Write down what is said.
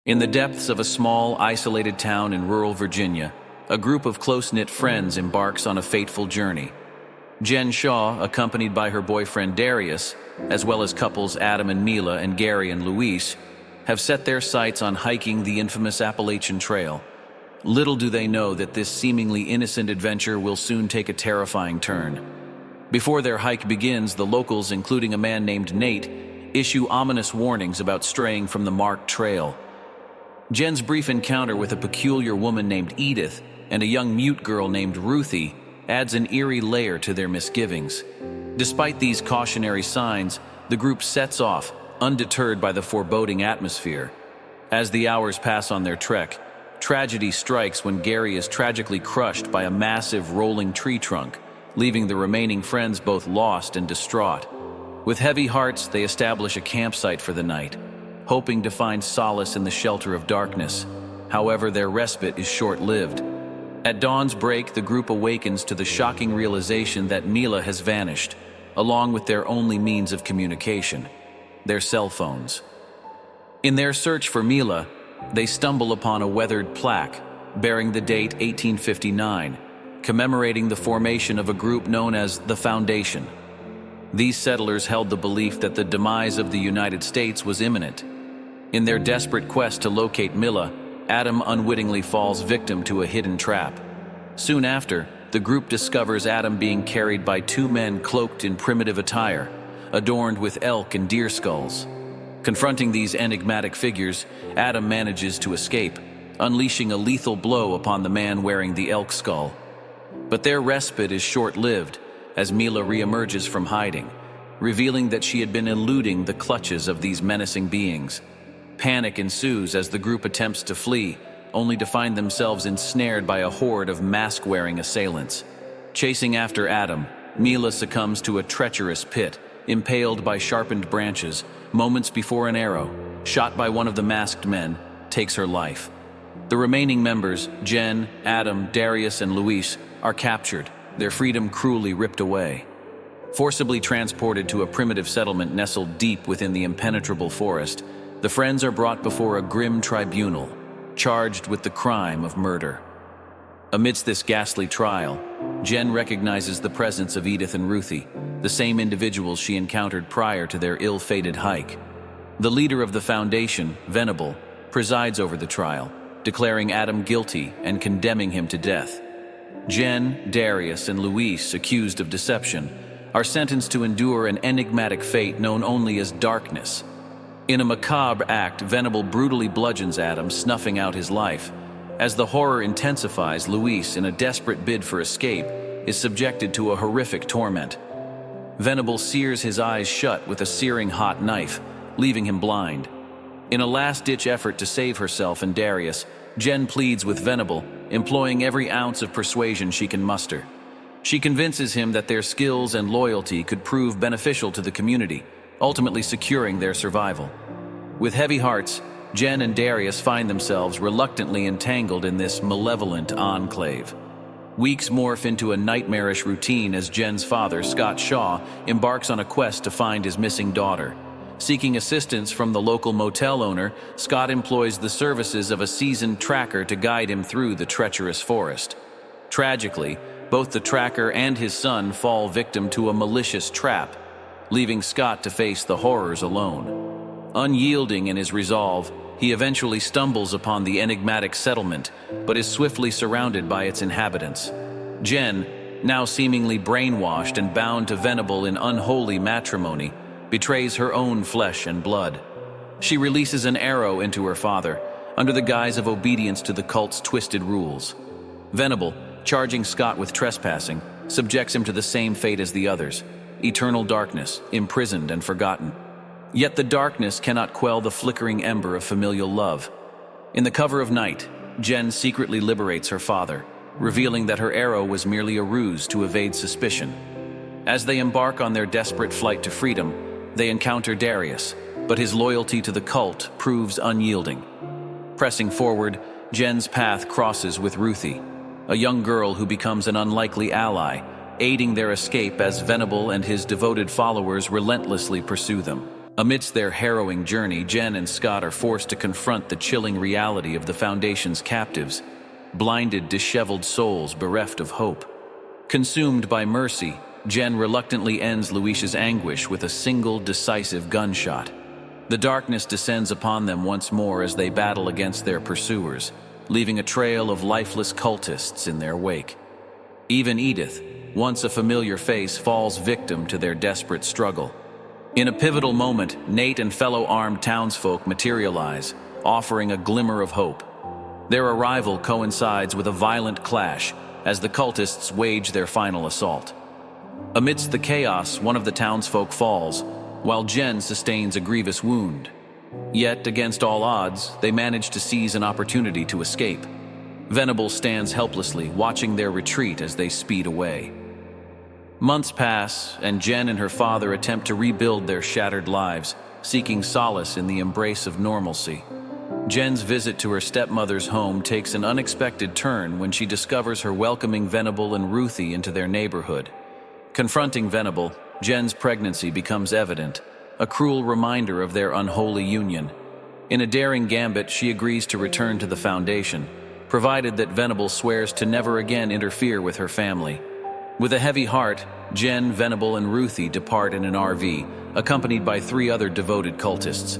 In the depths of a small, isolated town in rural Virginia, a group of close-knit friends embarks on a fateful journey. Jen Shaw, accompanied by her boyfriend Darius, as well as couples Adam and Mila and Gary and Luis, have set their sights on hiking the infamous Appalachian Trail. Little do they know that this seemingly innocent adventure will soon take a terrifying turn. Before their hike begins, the locals, including a man named Nate, issue ominous warnings about straying from the marked trail. Jen's brief encounter with a peculiar woman named Edith and a young mute girl named Ruthie adds an eerie layer to their misgivings. Despite these cautionary signs, the group sets off, undeterred by the foreboding atmosphere. As the hours pass on their trek, tragedy strikes when Gary is tragically crushed by a massive rolling tree trunk, leaving the remaining friends both lost and distraught. With heavy hearts, they establish a campsite for the night, hoping to find solace in the shelter of darkness. However, their respite is short-lived. At dawn's break, the group awakens to the shocking realization that Mila has vanished, along with their only means of communication, their cell phones. In their search for Mila, they stumble upon a weathered plaque bearing the date 1859, commemorating the formation of a group known as the Foundation. These settlers held the belief that the demise of the United States was imminent. In their desperate quest to locate Mila, Adam unwittingly falls victim to a hidden trap. Soon after, the group discovers Adam being carried by two men cloaked in primitive attire, adorned with elk and deer skulls. Confronting these enigmatic figures, Adam manages to escape, unleashing a lethal blow upon the man wearing the elk skull. But their respite is short-lived, as Mila reemerges from hiding, revealing that she had been eluding the clutches of these menacing beings. Panic ensues as the group attempts to flee, only to find themselves ensnared by a horde of mask-wearing assailants. Chasing after Adam, Mila succumbs to a treacherous pit, impaled by sharpened branches, moments before an arrow, shot by one of the masked men, takes her life. The remaining members, Jen, Adam, Darius, and Luis, are captured, their freedom cruelly ripped away. Forcibly transported to a primitive settlement nestled deep within the impenetrable forest, the friends are brought before a grim tribunal, charged with the crime of murder. Amidst this ghastly trial, Jen recognizes the presence of Edith and Ruthie, the same individuals she encountered prior to their ill-fated hike. The leader of the Foundation, Venable, presides over the trial, declaring Adam guilty and condemning him to death. Jen, Darius, and Luis, accused of deception, are sentenced to endure an enigmatic fate known only as darkness. In a macabre act, Venable brutally bludgeons Adam, snuffing out his life. As the horror intensifies, Luis, in a desperate bid for escape, is subjected to a horrific torment. Venable sears his eyes shut with a searing hot knife, leaving him blind. In a last-ditch effort to save herself and Darius, Jen pleads with Venable, employing every ounce of persuasion she can muster. She convinces him that their skills and loyalty could prove beneficial to the community, ultimately securing their survival. With heavy hearts, Jen and Darius find themselves reluctantly entangled in this malevolent enclave. Weeks morph into a nightmarish routine as Jen's father, Scott Shaw, embarks on a quest to find his missing daughter. Seeking assistance from the local motel owner, Scott employs the services of a seasoned tracker to guide him through the treacherous forest. Tragically, both the tracker and his son fall victim to a malicious trap, leaving Scott to face the horrors alone. Unyielding in his resolve, he eventually stumbles upon the enigmatic settlement, but is swiftly surrounded by its inhabitants. Jen, now seemingly brainwashed and bound to Venable in unholy matrimony, betrays her own flesh and blood. She releases an arrow into her father, under the guise of obedience to the cult's twisted rules. Venable, charging Scott with trespassing, subjects him to the same fate as the others: eternal darkness, imprisoned and forgotten. Yet the darkness cannot quell the flickering ember of familial love. In the cover of night, Jen secretly liberates her father, revealing that her arrow was merely a ruse to evade suspicion. As they embark on their desperate flight to freedom, they encounter Darius, but his loyalty to the cult proves unyielding. Pressing forward, Jen's path crosses with Ruthie, a young girl who becomes an unlikely ally, aiding their escape as Venable and his devoted followers relentlessly pursue them. Amidst their harrowing journey, Jen and Scott are forced to confront the chilling reality of the Foundation's captives, blinded, disheveled souls bereft of hope. Consumed by mercy, Jen reluctantly ends Luisha's anguish with a single decisive gunshot. The darkness descends upon them once more as they battle against their pursuers, leaving a trail of lifeless cultists in their wake. Even Edith, once a familiar face, falls victim to their desperate struggle. In a pivotal moment, Nate and fellow armed townsfolk materialize, offering a glimmer of hope. Their arrival coincides with a violent clash as the cultists wage their final assault. Amidst the chaos, one of the townsfolk falls, while Jen sustains a grievous wound. Yet, against all odds, they manage to seize an opportunity to escape. Venable stands helplessly, watching their retreat as they speed away. Months pass, and Jen and her father attempt to rebuild their shattered lives, seeking solace in the embrace of normalcy. Jen's visit to her stepmother's home takes an unexpected turn when she discovers her welcoming Venable and Ruthie into their neighborhood. Confronting Venable, Jen's pregnancy becomes evident, a cruel reminder of their unholy union. In a daring gambit, she agrees to return to the Foundation, provided that Venable swears to never again interfere with her family. With a heavy heart, Jen, Venable, and Ruthie depart in an RV, accompanied by 3 other devoted cultists.